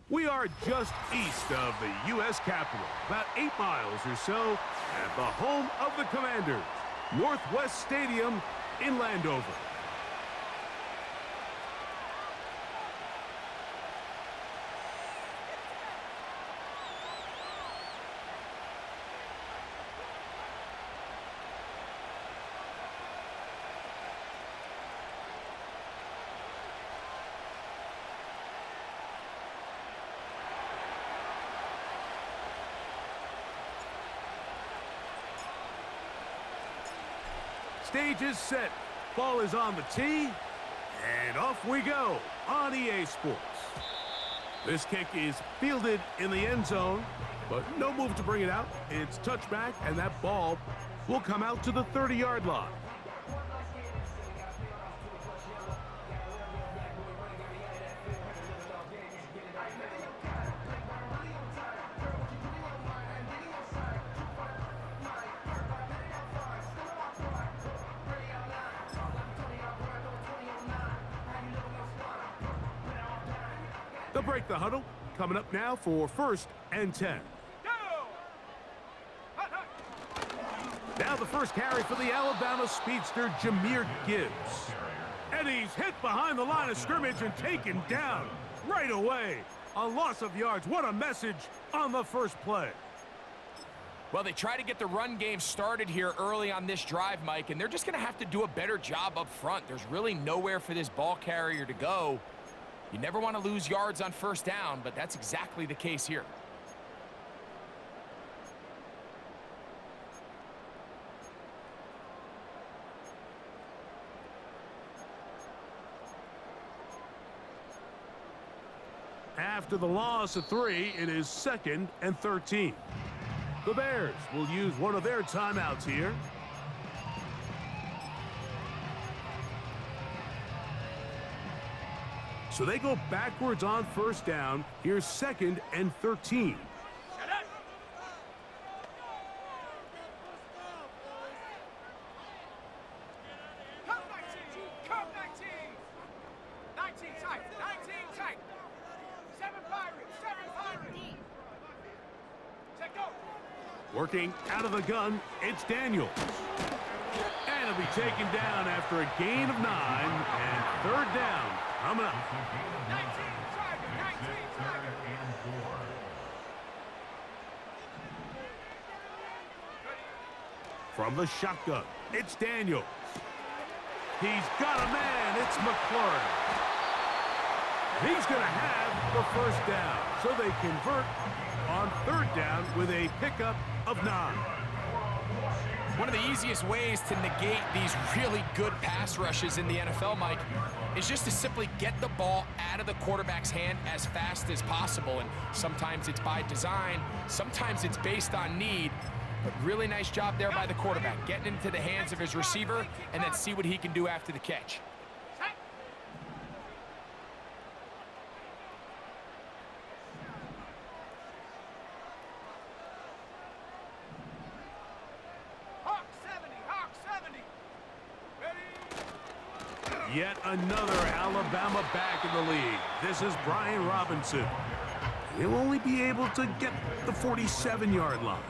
We are just east of the U.S. Capitol, about 8 miles or so, at the home of the Commanders, Northwest Stadium in Landover. Stage is set, ball is on the tee, and off we go on EA Sports. This kick is fielded in the end zone, but no move to bring it out. It's touchback, and that ball will come out to the 30-yard line. They'll break the huddle. Coming up now for 1st and 10. Now the first carry for the Alabama speedster, Jahmyr Gibbs. And he's hit behind the line of scrimmage and taken down right away. A loss of yards. What a message on the first play. Well, they try to get the run game started here early on this drive, Mike, and they're just going to have to do a better job up front. There's really nowhere for this ball carrier to go. You never want to lose yards on 1st down, but that's exactly the case here. After the loss of 3, it is 2nd and 13. The Bears will use one of their timeouts here. So they go backwards on 1st down. Here's 2nd and 13. Working out of the gun, it's Daniels. And it'll be taken down after a gain of 9, and 3rd down coming up. 19, From the shotgun, it's Daniels. He's got a man, it's McLaurin. He's going to have the 1st down, so they convert on 3rd down with a pickup of 9. One of the easiest ways to negate these really good pass rushes in the NFL, Mike, is just to simply get the ball out of the quarterback's hand as fast as possible. And sometimes it's by design, sometimes it's based on need. But really nice job there by the quarterback, getting into the hands of his receiver and then see what he can do after the catch. Yet another Alabama back in the league. This is Brian Robinson. He'll only be able to get the 47-yard line.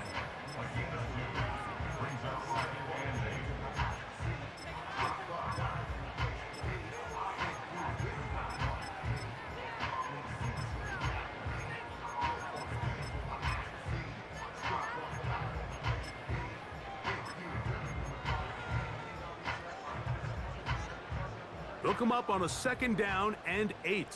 They'll come up on a 2nd down and 8.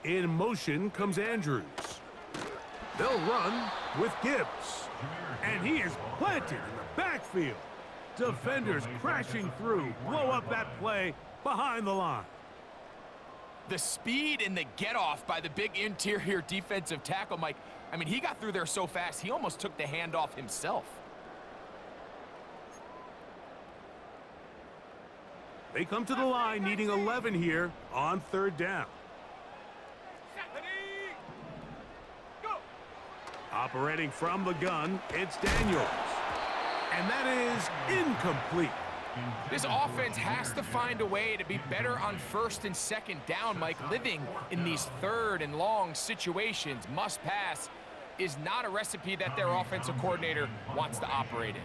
In motion comes Andrews. They'll run with Gibbs. And he is planted in the backfield. Defenders crashing through, blow up that play behind the line. The speed and the get-off by the big interior defensive tackle, Mike. I mean, he got through there so fast, he almost took the handoff himself. They come to the line needing 11 here on 3rd down. Operating from the gun, it's Daniels. And that is incomplete. This offense has to find a way to be better on first and second down, Mike. Living in these third and long situations, must pass, is not a recipe that their offensive coordinator wants to operate in.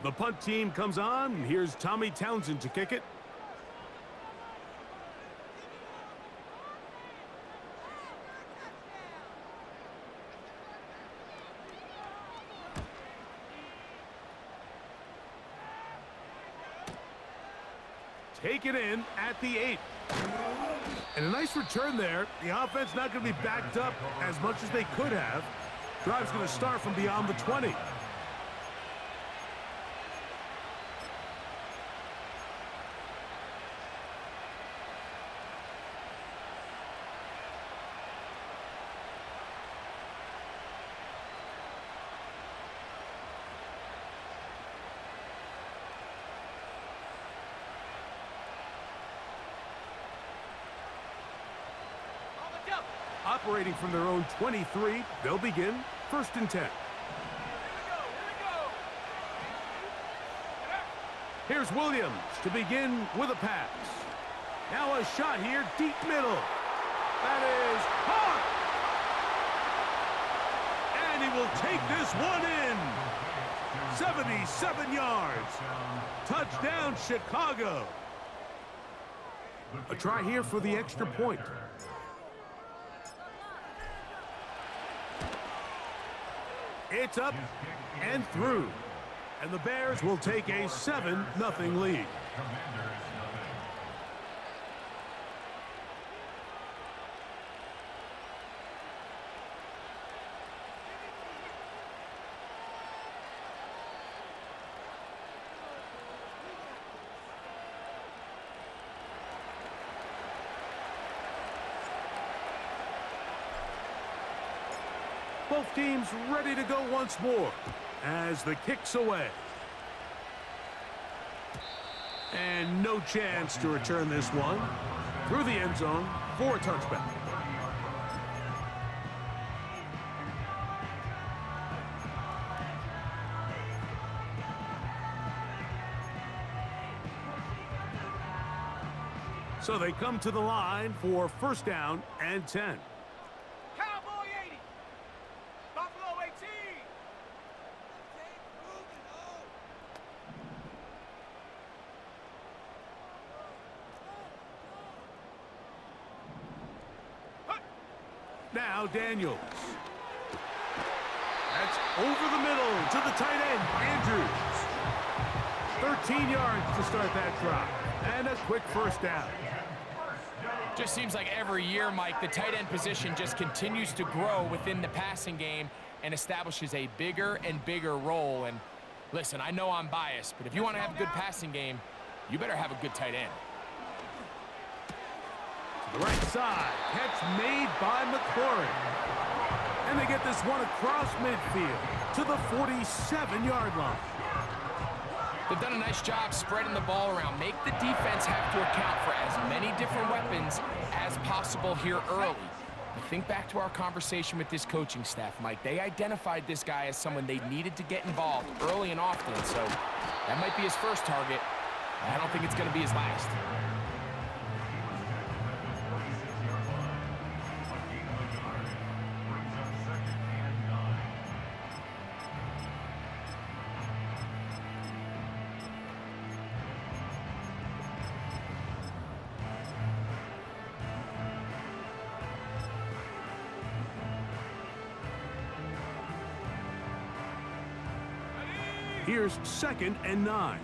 The punt team comes on. Here's Tommy Townsend to kick it. Take it in at the 8. And a nice return there. The offense not going to be backed up as much as they could have. Drive's going to start from beyond the 20. Operating from their own 23, they'll begin 1st and 10. Here's Williams to begin with a pass. Now a shot here, deep middle. That is hot. And he will take this one in. 77 yards. Touchdown, Chicago. A try here for the extra point. It's up and through. And the Bears will take a 7-0 lead. Both teams ready to go once more as the kick's away. And no chance to return this one through the end zone for a touchback. So they come to the line for 1st down and 10. Now Daniels. That's over the middle to the tight end, Andrews. 13 yards to start that drive. And a quick 1st down. Just seems like every year, Mike, the tight end position just continues to grow within the passing game and establishes a bigger and bigger role. And listen, I know I'm biased, but if you want to have a good passing game, you better have a good tight end. The right side, catch made by McLaurin. And they get this one across midfield to the 47-yard line. They've done a nice job spreading the ball around. Make the defense have to account for as many different weapons as possible here early. But think back to our conversation with this coaching staff, Mike. They identified this guy as someone they needed to get involved early and often. So that might be his first target. I don't think it's going to be his last. Here's 2nd and 9.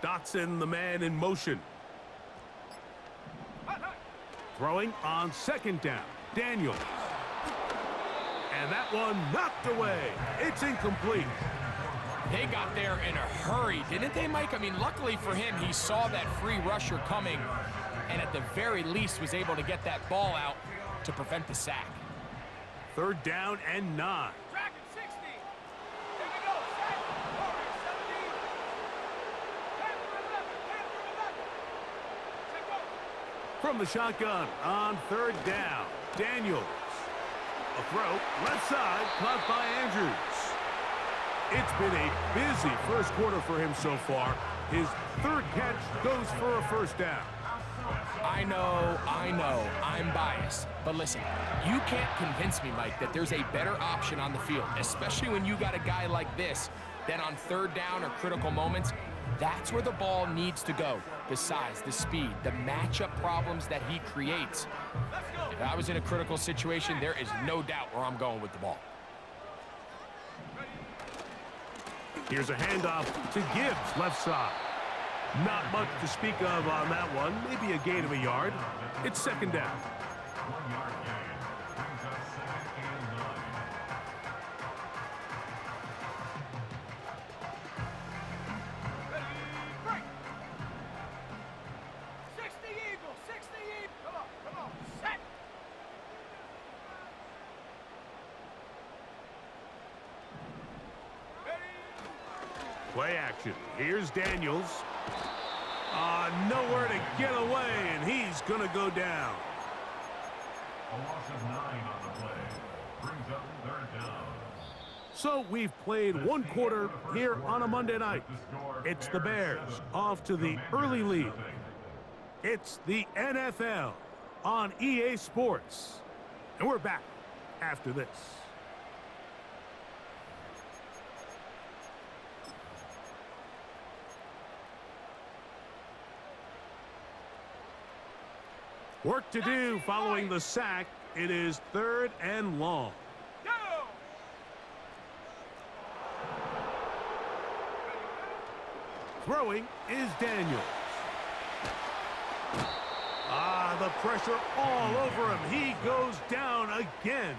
Dotson, the man in motion. Throwing on 2nd down. Daniels. And that one knocked away. It's incomplete. They got there in a hurry, didn't they, Mike? I mean, luckily for him, he saw that free rusher coming and at the very least was able to get that ball out to prevent the sack. 3rd down and 9. From the shotgun on third down, Daniels. A throw, left side, caught by Andrews. It's been a busy first quarter for him so far. His third catch goes for a first down. I know, I'm biased. But listen, you can't convince me, Mike, that there's a better option on the field, especially when you got a guy like this, that on third down or critical moments, that's where the ball needs to go. The size, the speed, the matchup problems that he creates. If I was in a critical situation, there is no doubt where I'm going with the ball. Here's a handoff to Gibbs, left side. Not much to speak of on that one. Maybe a gain of a yard. It's second down. Play action. Here's Daniels. Nowhere to get away, and he's going to go down. A loss of 9 on the play. Brings up third down. So we've played one quarter here on a Monday night. It's the Bears off to the early lead. It's the NFL on EA Sports. And we're back after this. Work to do following the sack. It is third and long. Go! Throwing is Daniels. The pressure all over him. He goes down again.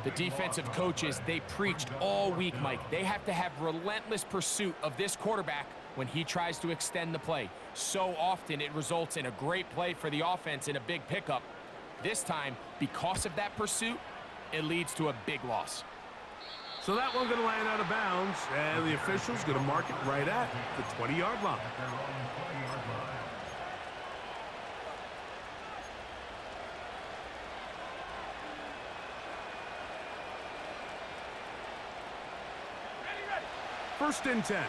The defensive coaches, they preached all week, Mike. They have to have relentless pursuit of this quarterback when he tries to extend the play. So often it results in a great play for the offense and a big pickup. This time, because of that pursuit, it leads to a big loss. So that one going to land out of bounds, and the official's going to mark it right at the 20-yard line. First and 10.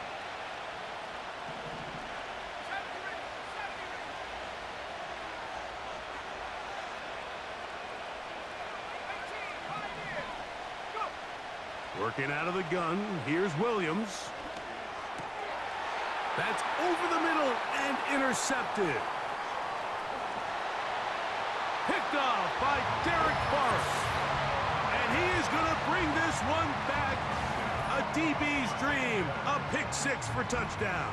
Working out of the gun, here's Williams. That's over the middle and intercepted. Picked off by Derek Forrest. And he is going to bring this one back. A DB's dream, a pick six for touchdown.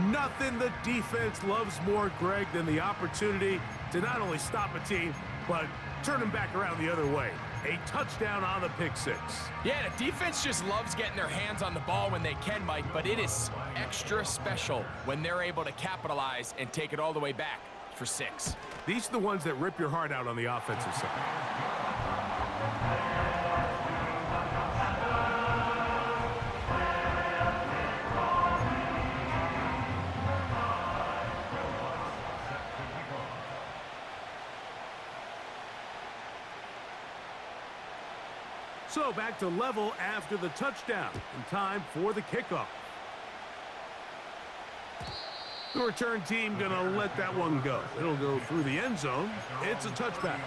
Nothing the defense loves more, Greg, than the opportunity to not only stop a team, but turn them back around the other way. A touchdown on the pick six. Yeah, the defense just loves getting their hands on the ball when they can, Mike, but it is extra special when they're able to capitalize and take it all the way back for 6. These are the ones that rip your heart out on the offensive side. So back to level after the touchdown, and time for the kickoff. The return team gonna let that one go. It'll go through the end zone. It's a touchback.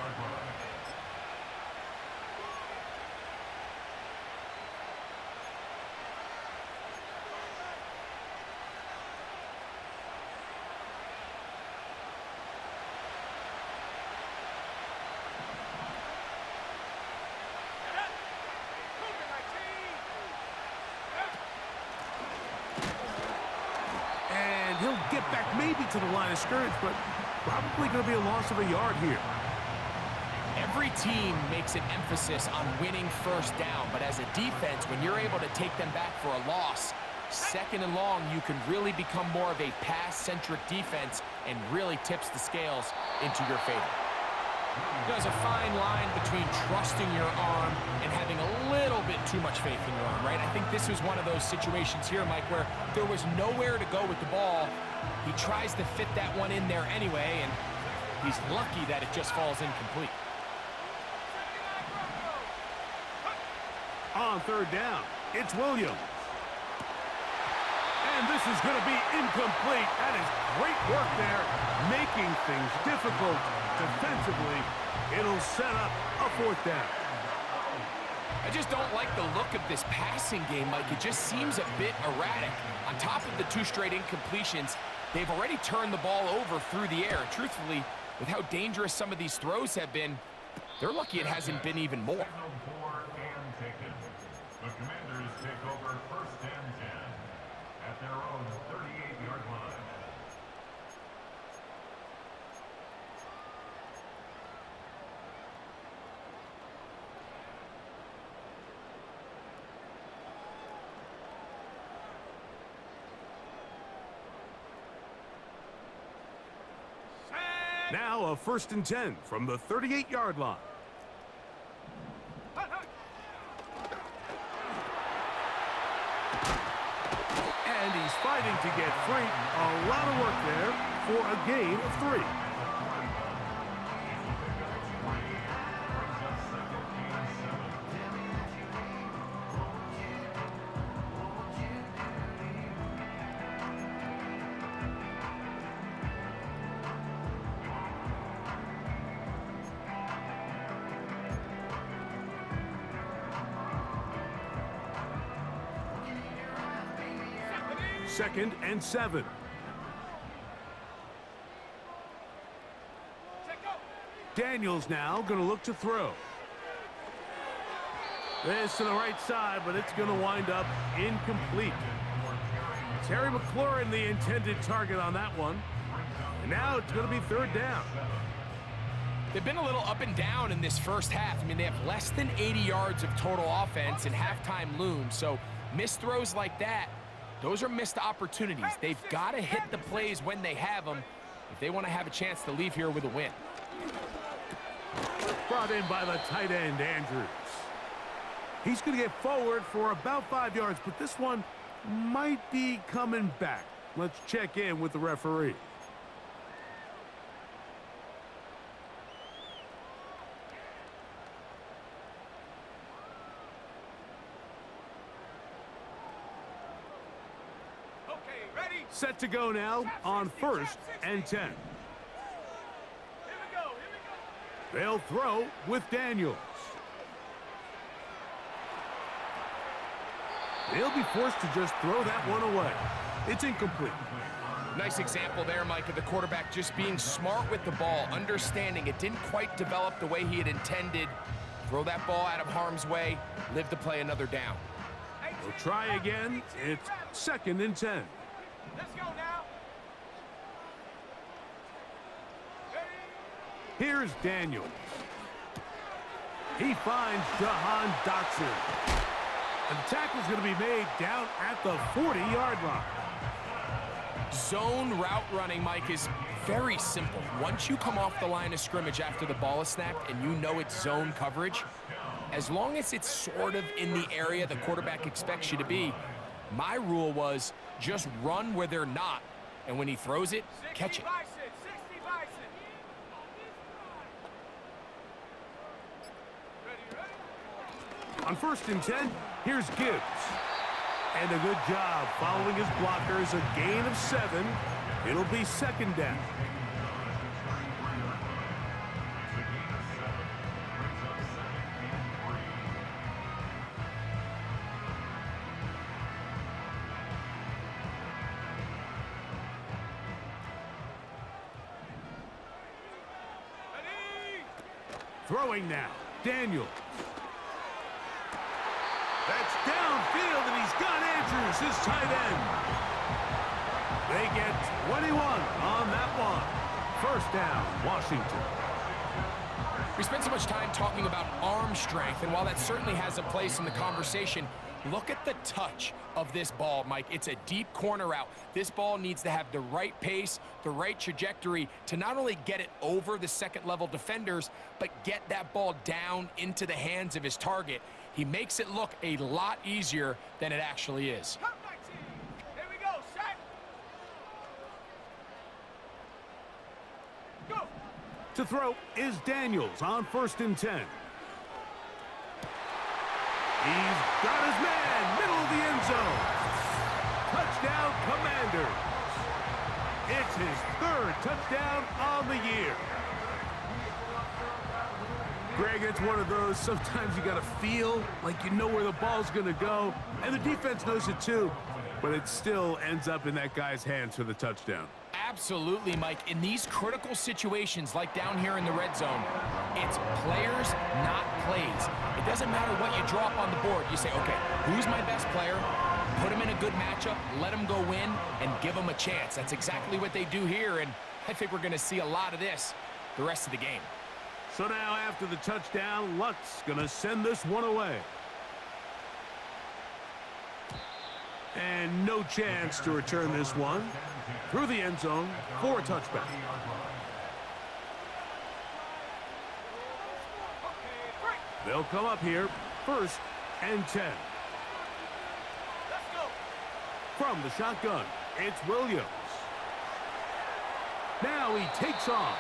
He'll get back maybe to the line of scrimmage, but probably going to be a loss of a yard here. Every team makes an emphasis on winning first down, but as a defense, when you're able to take them back for a loss, second and long, you can really become more of a pass-centric defense and really tips the scales into your favor. There's a fine line between trusting your arm and having a little bit too much faith in your arm, right? I think this was one of those situations here, Mike, where there was nowhere to go with the ball. He tries to fit that one in there anyway, and he's lucky that it just falls incomplete. On third down, it's Williams. And this is going to be incomplete. That is great work there, making things difficult defensively. It'll set up a fourth down. I just don't like the look of this passing game, Mike. It just seems a bit erratic. On top of the 2 straight incompletions, they've already turned the ball over through the air. Truthfully, with how dangerous some of these throws have been, they're lucky it hasn't been even more. The Commanders take over 1st and 10 at their own 38-yard line. Now a 1st and 10 from the 38-yard line. And he's fighting to get free. A lot of work there for a gain of 3. Second and 7. Daniels now going to look to throw. This to the right side, but it's going to wind up incomplete. Terry McLaurin, the intended target on that one. And now it's going to be 3rd down. They've been a little up and down in this first half. I mean, they have less than 80 yards of total offense and halftime looms. So missed throws like that, those are missed opportunities. They've got to hit the plays when they have them if they want to have a chance to leave here with a win. Brought in by the tight end, Andrews. He's going to get forward for about 5 yards, but this one might be coming back. Let's check in with the referee. Set to go now on 1st and 10. They'll throw with Daniels. They'll be forced to just throw that one away. It's incomplete. Nice example there, Mike, of the quarterback just being smart with the ball, understanding it didn't quite develop the way he had intended. Throw that ball out of harm's way, live to play another down. We'll try again. It's 2nd and 10. Let's go now. Here's Daniels. He finds Jahan Dotson. And the tackle's going to be made down at the 40-yard line. Zone route running, Mike, is very simple. Once you come off the line of scrimmage after the ball is snapped and you know it's zone coverage, as long as it's sort of in the area the quarterback expects you to be, my rule was just run where they're not, and when he throws it, catch it. On 1st and 10, here's Gibbs. And a good job following his blockers, a gain of 7. It'll be 2nd down. Throwing now, Daniels. That's downfield, and he's got Andrews, his tight end. They get 21 on that one. 1st down, Washington. We spent so much time talking about arm strength, and while that certainly has a place in the conversation, Look at the touch of this ball, Mike. It's a deep corner route. This ball needs to have the right pace, the right trajectory to not only get it over the second-level defenders, but get that ball down into the hands of his target. He makes it look a lot easier than it actually is. Here we go, set. Go. To throw is Daniels on 1st and 10. He's got his man, middle of the end zone. Touchdown, Commanders. It's his 3rd touchdown on the year. Greg, it's one of those, sometimes you got to feel like you know where the ball's going to go, and the defense knows it too, but it still ends up in that guy's hands for the touchdown. Absolutely, Mike. In these critical situations, like down here in the red zone, it's players, not plays. It doesn't matter what you drop on the board. You say, okay, who's my best player? Put him in a good matchup, let him go win, and give him a chance. That's exactly what they do here, and I think we're going to see a lot of this the rest of the game. So now after the touchdown, Luck's going to send this one away. And no chance to return this one through the end zone for a touchback. They'll come up here, 1st and 10. Let's go. From the shotgun, it's Williams. Now he takes off.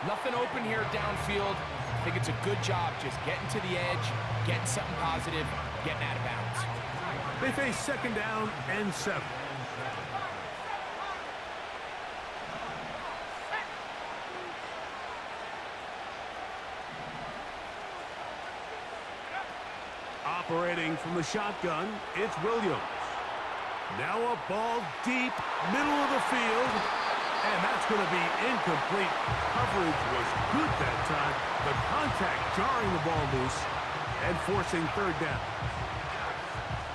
Nothing open here downfield. I think it's a good job just getting to the edge, getting something positive, getting out of bounds. They face 2nd down and 7. Operating from the shotgun, it's Williams. Now a ball deep, middle of the field, and that's going to be incomplete. Coverage was good that time. The contact jarring the ball loose and forcing 3rd down.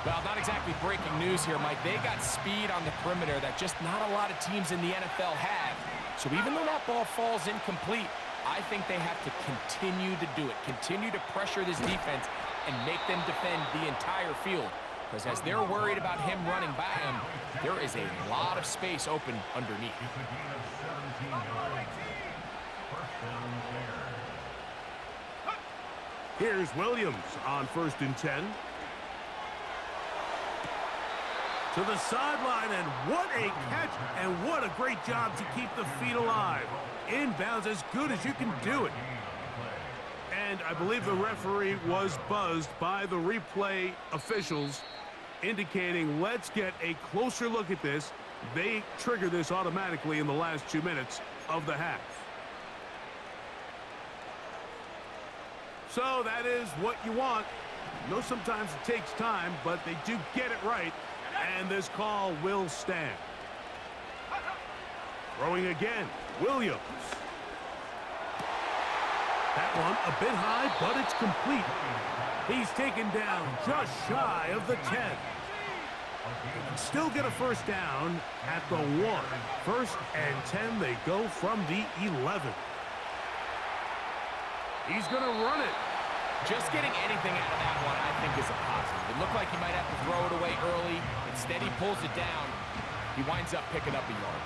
Well, not exactly breaking news here, Mike. They got speed on the perimeter that just not a lot of teams in the NFL have. So even though that ball falls incomplete, I think they have to continue to do it, continue to pressure this defense and make them defend the entire field. Because as they're worried about him running by him, there is a lot of space open underneath. Here's Williams on 1st and 10. To the sideline, and what a catch, and what a great job to keep the feet alive. Inbounds as good as you can do it. And I believe the referee was buzzed by the replay officials, indicating let's get a closer look at this. They trigger this automatically in the last 2 minutes of the half. So that is what you want. I know sometimes it takes time, but they do get it right. And this call will stand. Throwing again, Williams. That one a bit high, but it's complete. He's taken down just shy of the 10. They can still get a 1st down at the 1. 1st and 10, they go from the 11. He's going to run it. Just getting anything out of that one, I think, is a positive. It looked like he might have to throw it away early. Instead, he pulls it down. He winds up picking up a yard.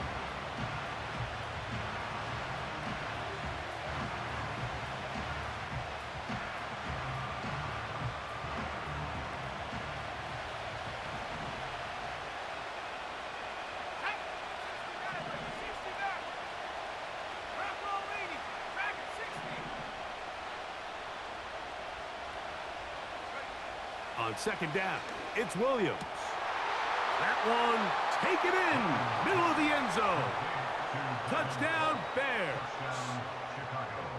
On 2nd down, it's Williams. That one, take it in, middle of the end zone. Touchdown, Bears.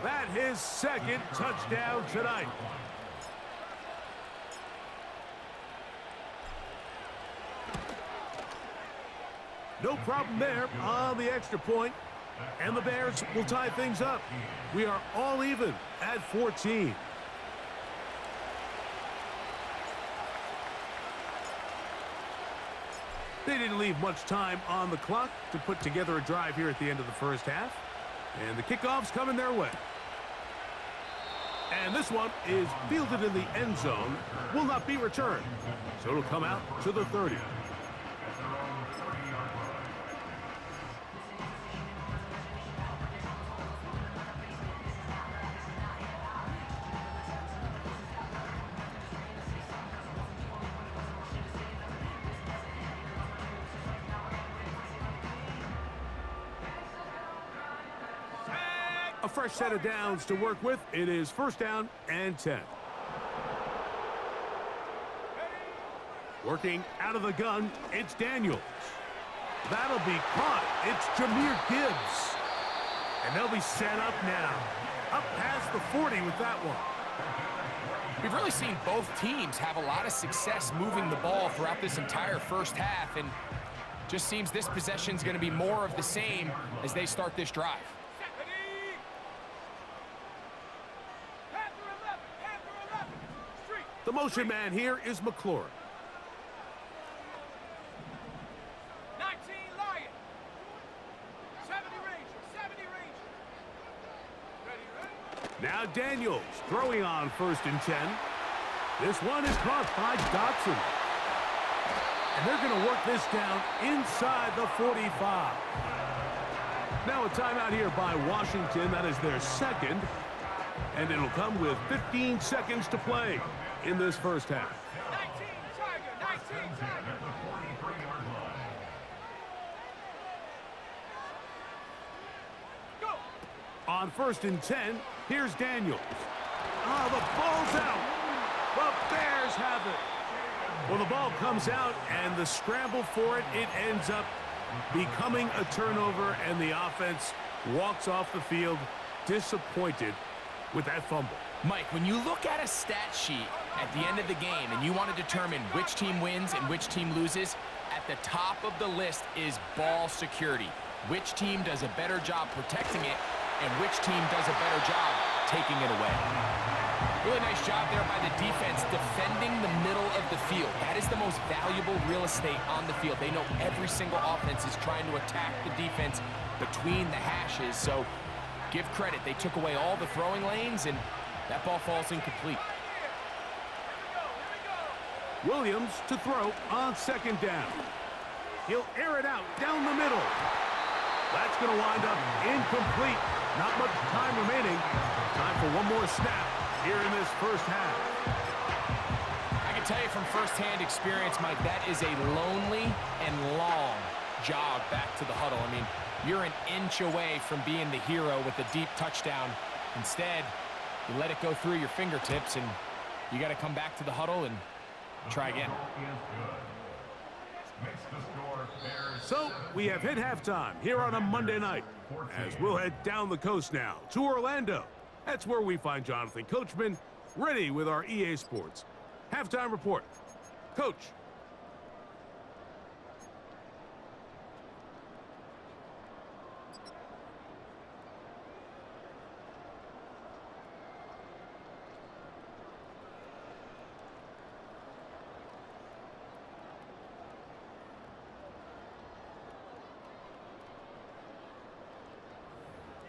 That his 2nd touchdown tonight. No problem there on the extra point, and the Bears will tie things up. We are all even at 14. They didn't leave much time on the clock to put together a drive here at the end of the 1st half. And the kickoff's coming their way. And this one is fielded in the end zone, will not be returned. So it'll come out to the 30. A fresh set of downs to work with. It is first down and 10. Working out of the gun, it's Daniels. That'll be caught. It's Jahmyr Gibbs. And they'll be set up now. Up past the 40 with that one. We've really seen both teams have a lot of success moving the ball throughout this entire first half, and just seems this possession's going to be more of the same as they start this drive. The motion man here is McLaurin. 19 Lion. 70 Ranger. 70 Ranger. Ready. Now Daniels throwing on first and 10. This one is caught by Dotson. And they're going to work this down inside the 45. Now a timeout here by Washington. That is their second. And it'll come with 15 seconds to play in this first half. 19 Tiger. 19 Tiger. Go. On first and 10, here's Daniels. Ah, the ball's out. The Bears have it. Well, the ball comes out, and the scramble for it, it ends up becoming a turnover, and the offense walks off the field disappointed with that fumble. Mike, when you look at a stat sheet at the end of the game and you want to determine which team wins and which team loses, at the top of the list is ball security. Which team does a better job protecting it and which team does a better job taking it away. Really nice job there by the defense defending the middle of the field. That is the most valuable real estate on the field. They know every single offense is trying to attack the defense between the hashes, so give credit. They took away all the throwing lanes, and that ball falls incomplete. Williams to throw on second down. He'll air it out down the middle. That's going to wind up incomplete. Not much time remaining. Time for one more snap here in this first half. I can tell you from firsthand experience, Mike, that is a lonely and long jog back to the huddle. I mean, you're an inch away from being the hero with a deep touchdown. Instead, you let it go through your fingertips, and you got to come back to the huddle and try again. So we have hit halftime here on a Monday night, as we'll head down the coast now to Orlando. That's where we find Jonathan Coachman ready with our EA Sports halftime report. Coach.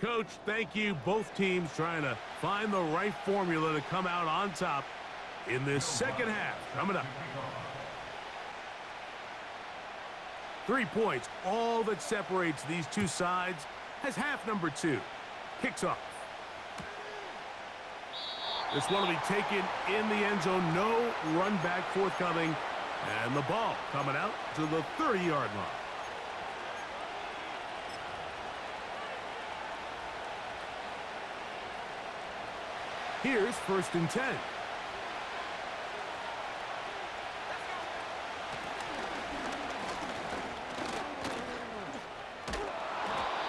Coach, thank you. Both teams trying to find the right formula to come out on top in this second half. Coming up. 3 points, all that separates these two sides as half number 2 kicks off. This one will be taken in the end zone. No run back forthcoming. And the ball coming out to the 30-yard line. Here's first and 10.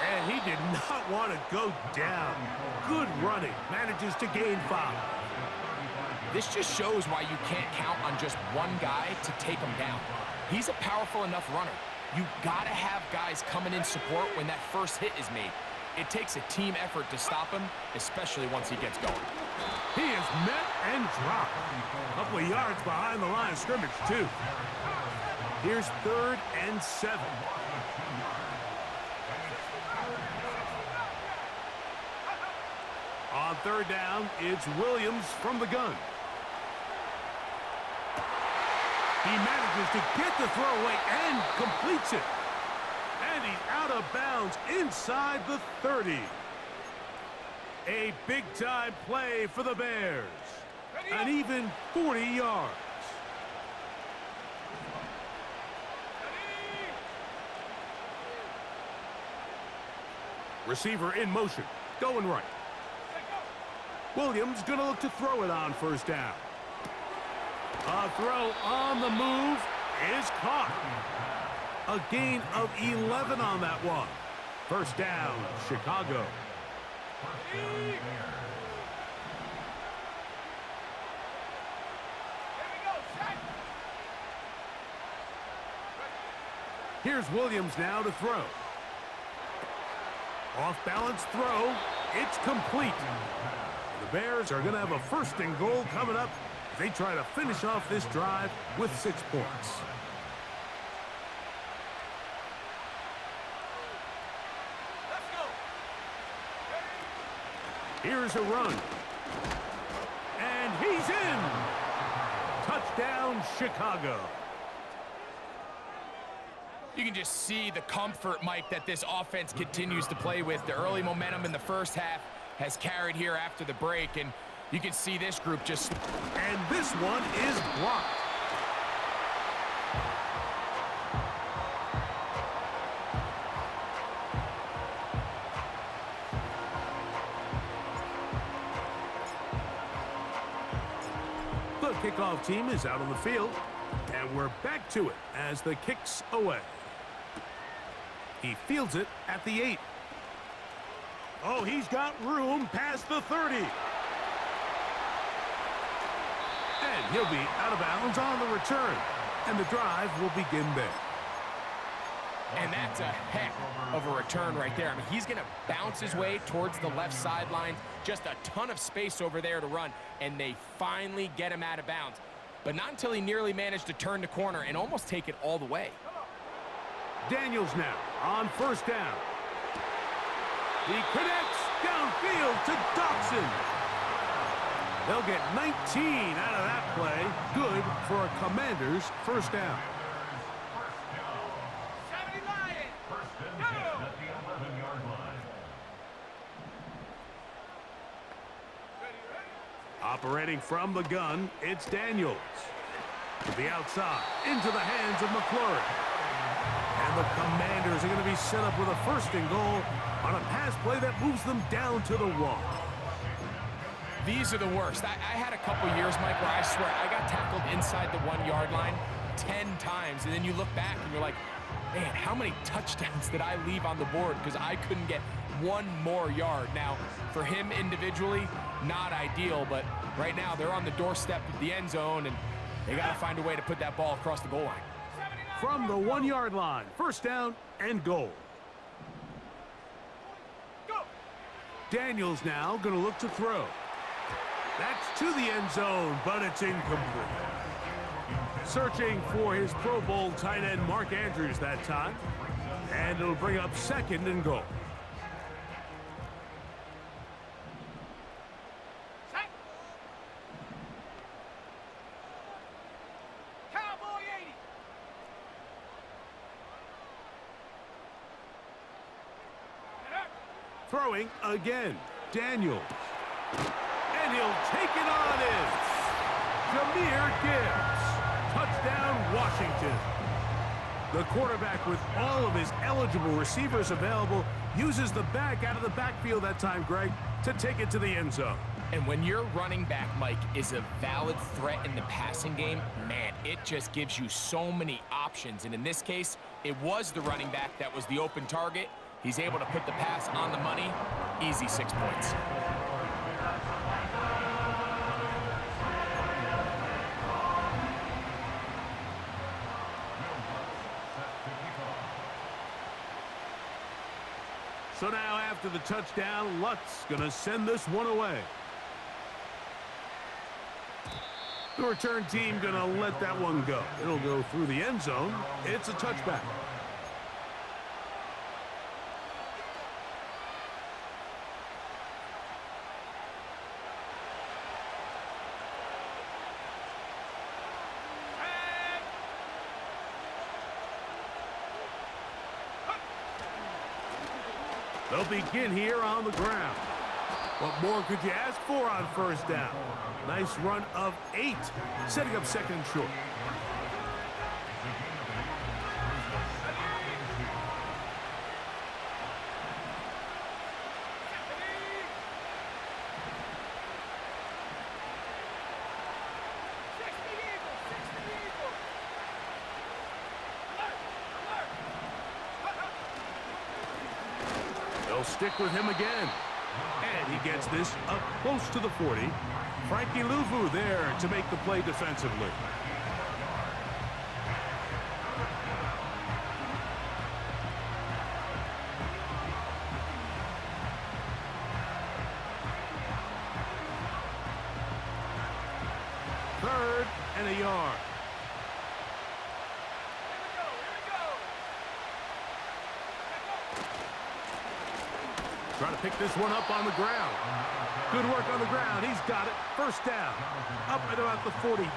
And he did not want to go down. Good running. Manages to gain 5. This just shows why you can't count on just one guy to take him down. He's a powerful enough runner. You got to have guys coming in support when that first hit is made. It takes a team effort to stop him, especially once he gets going. He is met and dropped. A couple of yards behind the line of scrimmage, too. Here's 3rd and 7. On third down, it's Williams from the gun. He manages to get the throw away and completes it. And he's out of bounds inside the 30. A big-time play for the Bears. An even 40 yards. Receiver in motion, going right. Williams gonna look to throw it on first down. A throw on the move is caught. A gain of 11 on that one. First down, Chicago. Here's Williams now to throw. Off-balance throw. It's complete. The Bears are going to have a first and goal coming up as they try to finish off this drive with 6 points. Let's go. Here's a run. And he's in. Touchdown, Chicago. You can just see the comfort, Mike, that this offense continues to play with. The early momentum in the first half has carried here after the break, and you can see this group just... And this one is blocked. The kickoff team is out on the field, and we're back to it as the kick's away. He fields it at the 8. Oh, he's got room past the 30. And he'll be out of bounds on the return. And the drive will begin there. And that's a heck of a return right there. I mean, he's going to bounce his way towards the left sideline. Just a ton of space over there to run. And they finally get him out of bounds. But not until he nearly managed to turn the corner and almost take it all the way. Daniels now on first down. He connects downfield to Dotson. They'll get 19 out of that play. Good for a Commanders first down. 70 Lions. First and 10 at the 11-yard line. Operating from the gun, it's Daniels. To the outside, into the hands of McClure. And the Commanders are going to be set up with a first and goal on a pass play that moves them down to the wall. These are the worst. I had a couple years, Mike, where I swear I got tackled inside the 1-yard line 10 times. And then you look back and you're like, man, how many touchdowns did I leave on the board because I couldn't get one more yard? Now, for him individually, not ideal, but right now they're on the doorstep of the end zone, and they got to find a way to put that ball across the goal line. From the 1-yard line, first down and goal. Go. Daniels now going to look to throw. That's to the end zone, but it's incomplete. Searching for his Pro Bowl tight end Mark Andrews that time. And it'll bring up second and goal. Set. Cowboy 80. Throwing again, Daniels. And he'll take it on in. Jahmyr Gibbs. Touchdown, Washington. The quarterback, with all of his eligible receivers available, uses the back out of the backfield that time, Greg, to take it to the end zone. And when your running back, Mike, is a valid threat in the passing game, man, it just gives you so many options. And in this case, it was the running back that was the open target. He's able to put the pass on the money. Easy 6 points. So now after the touchdown, Lutz gonna send this one away. The return team gonna let that one go. It'll go through the end zone. It's a touchback. They'll begin here on the ground. What more could you ask for on first down? Nice run of 8, setting up second and short. They'll stick with him again. And he gets this up close to the 40. Frankie Louvu there to make the play defensively. Third and a yard. Trying to pick this one up on the ground. Good work on the ground. He's got it. First down. Up at about the 42.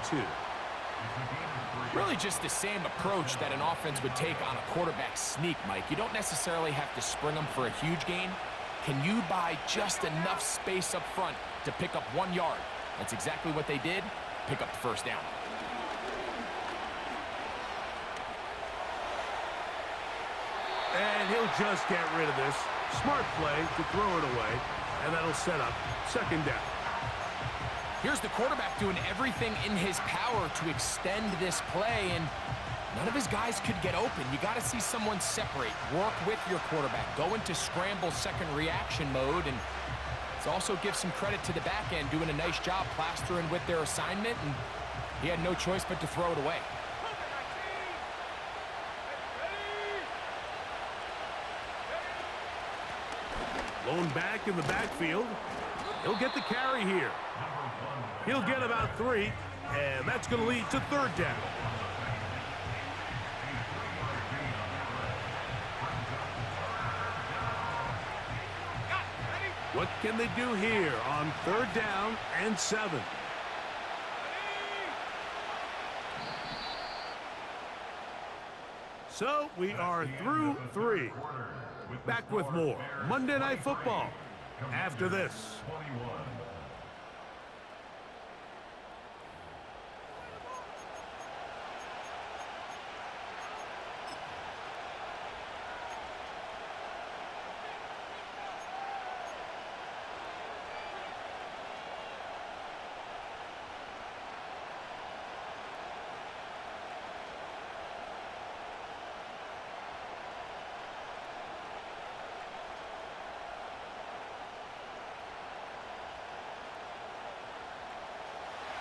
Really just the same approach that an offense would take on a quarterback sneak, Mike. You don't necessarily have to spring them for a huge gain. Can you buy just enough space up front to pick up 1 yard? That's exactly what they did. Pick up the first down. And he'll just get rid of this. Smart play to throw it away, and that'll set up second down. Here's the quarterback doing everything in his power to extend this play, and none of his guys could get open. You got to see someone separate, work with your quarterback, go into scramble second reaction mode, and let's also give some credit to the back end doing a nice job plastering with their assignment, and he had no choice but to throw it away. Blown back in the backfield. He'll get the carry here. He'll get about 3, and that's going to lead to third down. What can they do here on third down and 7? So we are through 3. Back with more Monday Night Football after this.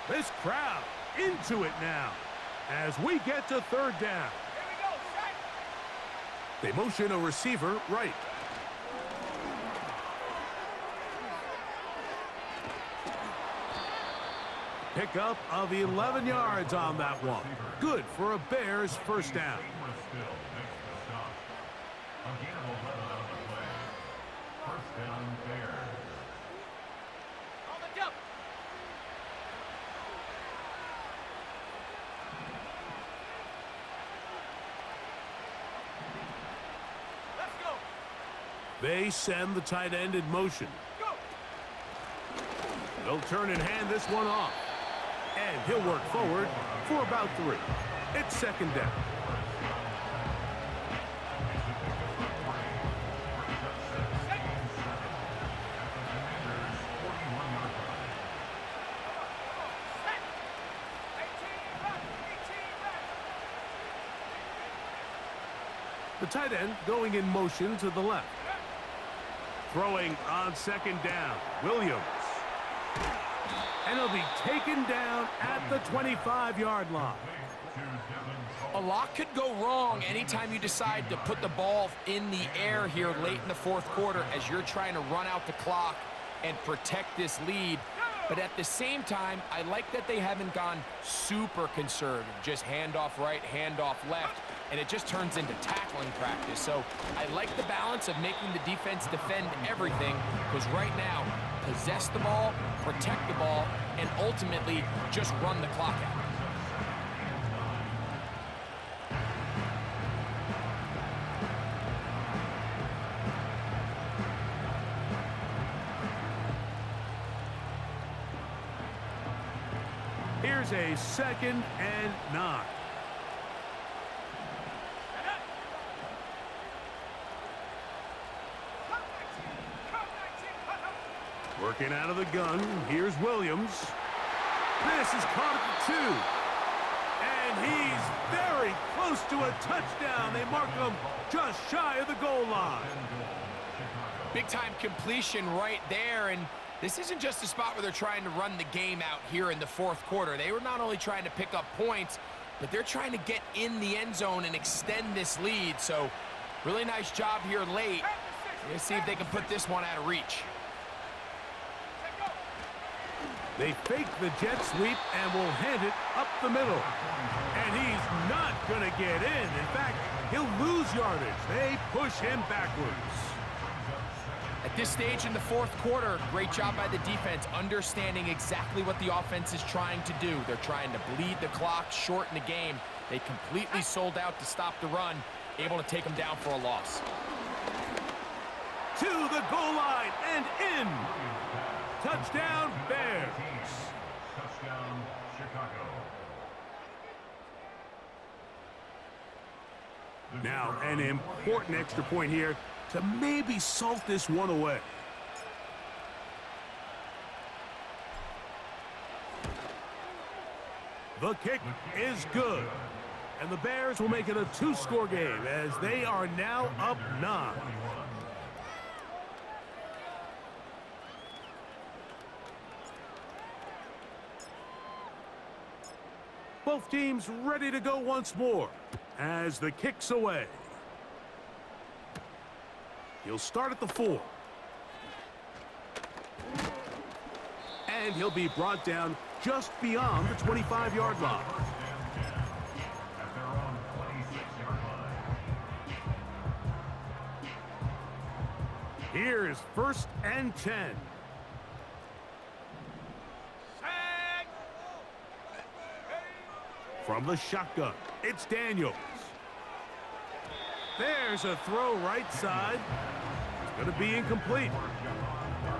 This crowd into it now as we get to third down. They motion a receiver right. Pickup of 11 yards on that one. Good for a Bears first down. They send the tight end in motion. They'll turn and hand this one off. And he'll work forward for about 3. It's second down. The tight end going in motion to the left. Throwing on second down, Williams. And he'll be taken down at the 25-yard line. A lot could go wrong anytime you decide to put the ball in the air here late in the fourth quarter as you're trying to run out the clock and protect this lead. But at the same time, I like that they haven't gone super conservative. Just handoff right, handoff left, and it just turns into tackling practice. So I like the balance of making the defense defend everything, because right now, possess the ball, protect the ball, and ultimately just run the clock out. Here's a 2nd and 9. Working out of the gun. Here's Williams. This is caught at the 2. And he's very close to a touchdown. They mark him just shy of the goal line. Big-time completion right there, and this isn't just a spot where they're trying to run the game out here in the 4th quarter. They were not only trying to pick up points, but they're trying to get in the end zone and extend this lead. So really nice job here late. Let's see if they can put this one out of reach. They fake the jet sweep and will hand it up the middle. And he's not going to get in. In fact, he'll lose yardage. They push him backwards. At this stage in the 4th quarter, great job by the defense, understanding exactly what the offense is trying to do. They're trying to bleed the clock, shorten the game. They completely sold out to stop the run, able to take them down for a loss. To the goal line and in. Touchdown, Bears. Touchdown, Chicago. Now, an important extra point here to maybe salt this one away. The kick is good. And the Bears will make it a 2-score game as they are now up 9. Both teams ready to go once more as the kick's away. He'll start at the 4. And he'll be brought down just beyond the 25-yard line. At their own 26-yard line. Here is 1st and 10. From the shotgun, it's Daniels. There's a throw right side. It's going to be incomplete.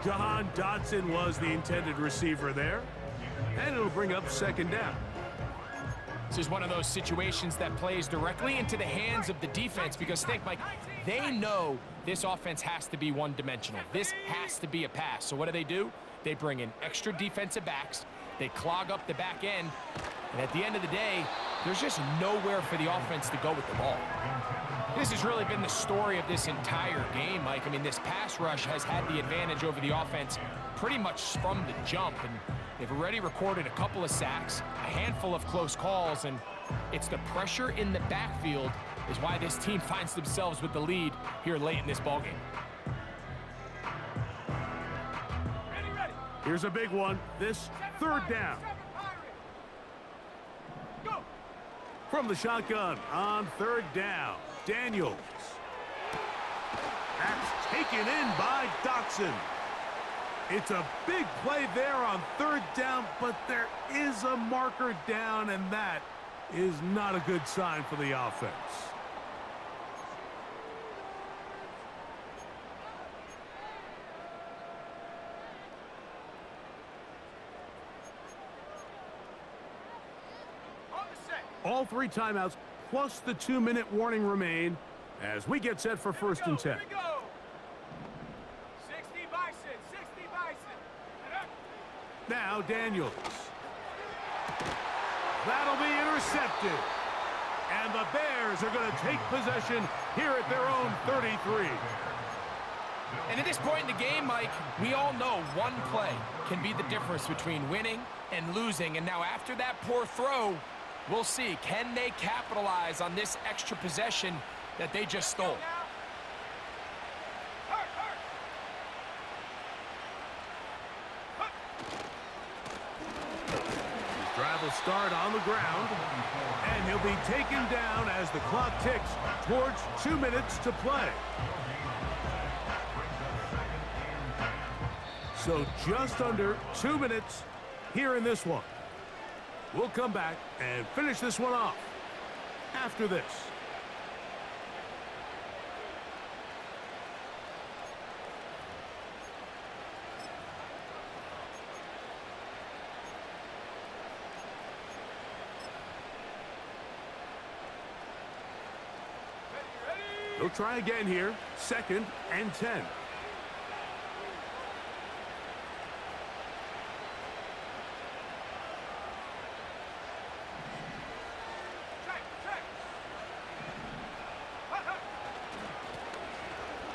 Jahan Dotson was the intended receiver there. And it'll bring up 2nd down. This is one of those situations that plays directly into the hands of the defense because think, Mike, they know this offense has to be one-dimensional. This has to be a pass. So what do? They bring in extra defensive backs. They clog up the back end. And at the end of the day, there's just nowhere for the offense to go with the ball. This has really been the story of this entire game, Mike. I mean, this pass rush has had the advantage over the offense pretty much from the jump. And they've already recorded a couple of sacks, a handful of close calls, and it's the pressure in the backfield is why this team finds themselves with the lead here late in this ballgame. Here's a big one. This 3rd down. From the shotgun on 3rd down, Daniels. That's taken in by Dotson. It's a big play there on 3rd down, but there is a marker down, and that is not a good sign for the offense. All 3 timeouts plus the 2-minute warning remain as we get set for 1st and 10. Here we go. 60 Bison, 60 Bison. Now Daniels. That'll be intercepted. And the Bears are going to take possession here at their own 33. And at this point in the game, Mike, we all know one play can be the difference between winning and losing. And now after that poor throw, we'll see, can they capitalize on this extra possession that they just stole? His drive will start on the ground, and he'll be taken down as the clock ticks towards 2 minutes to play. So just under 2 minutes here in this one. We'll come back and finish this one off after this. He'll try again here. 2nd and 10.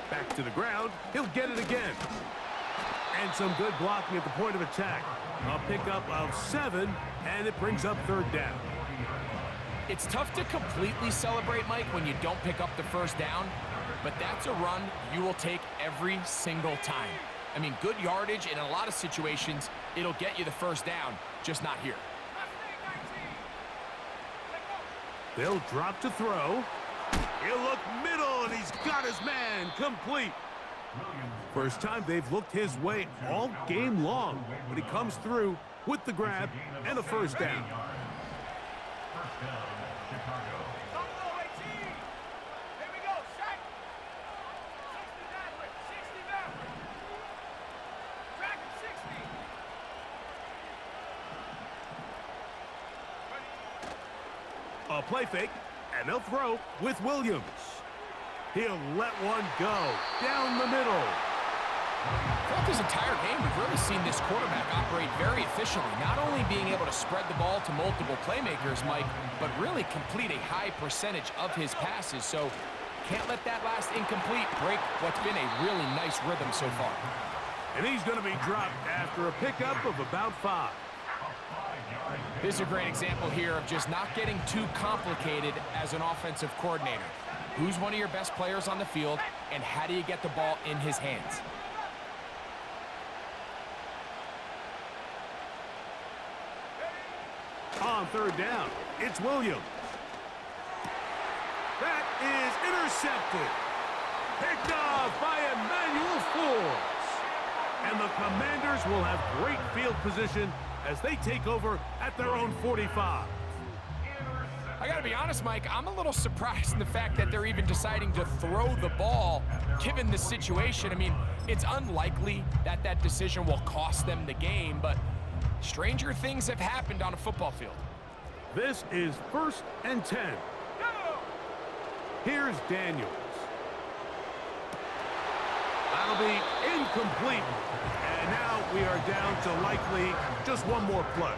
Back to the ground. He'll get it again. And some good blocking at the point of attack. A pickup of 7, and it brings up 3rd down. It's tough to completely celebrate, Mike, when you don't pick up the first down, but that's a run you will take every single time. I mean, good yardage, and in a lot of situations, it'll get you the first down, just not here. They'll drop to throw. He'll look middle, and he's got his man complete. First time they've looked his way all game long, but he comes through with the grab and a first down. First down, Chicago. Here we go, set. 60 backward, 60 backward. Track him, 60. A play fake, and they'll throw with Williams. He'll let one go down the middle. Throughout this entire game, we've really seen this quarterback operate very efficiently, not only being able to spread the ball to multiple playmakers, Mike, but really complete a high percentage of his passes. So can't let that last incomplete break what's been a really nice rhythm so far. And he's going to be dropped after a pickup of about 5. This is a great example here of just not getting too complicated as an offensive coordinator. Who's one of your best players on the field, and how do you get the ball in his hands? On 3rd down, it's Williams. That is intercepted. Picked off by Emmanuel Forbes. And the Commanders will have great field position as they take over at their own 45. I gotta be honest, Mike, I'm a little surprised in the fact that they're even deciding to throw the ball given the situation. I mean, it's unlikely that that decision will cost them the game, but stranger things have happened on a football field. This is 1st and 10. Here's Daniels. That'll be incomplete. And now we are down to likely just one more play.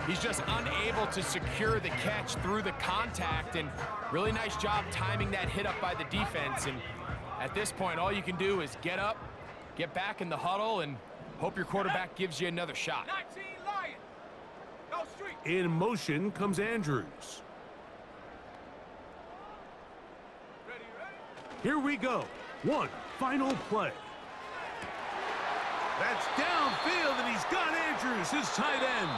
He's just unable to secure the catch through the contact, and really nice job timing that hit up by the defense. And at this point, all you can do is get up, get back in the huddle, and hope your quarterback gives you another shot. 19 Lion. Go street. In motion comes Andrews. Ready. Here we go. One final play. That's downfield, and he's got Andrews, his tight end.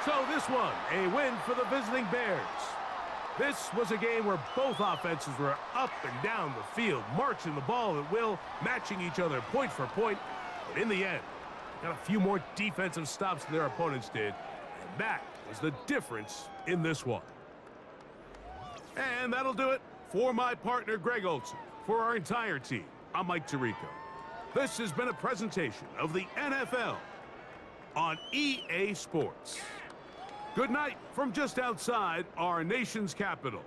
So this one, a win for the visiting Bears. This was a game where both offenses were up and down the field, marching the ball at will, matching each other point for point. But in the end, got a few more defensive stops than their opponents did, and that was the difference in this one. And that'll do it for my partner, Greg Olson. For our entire team, I'm Mike Tirico. This has been a presentation of the NFL on EA Sports. Good night from just outside our nation's capital.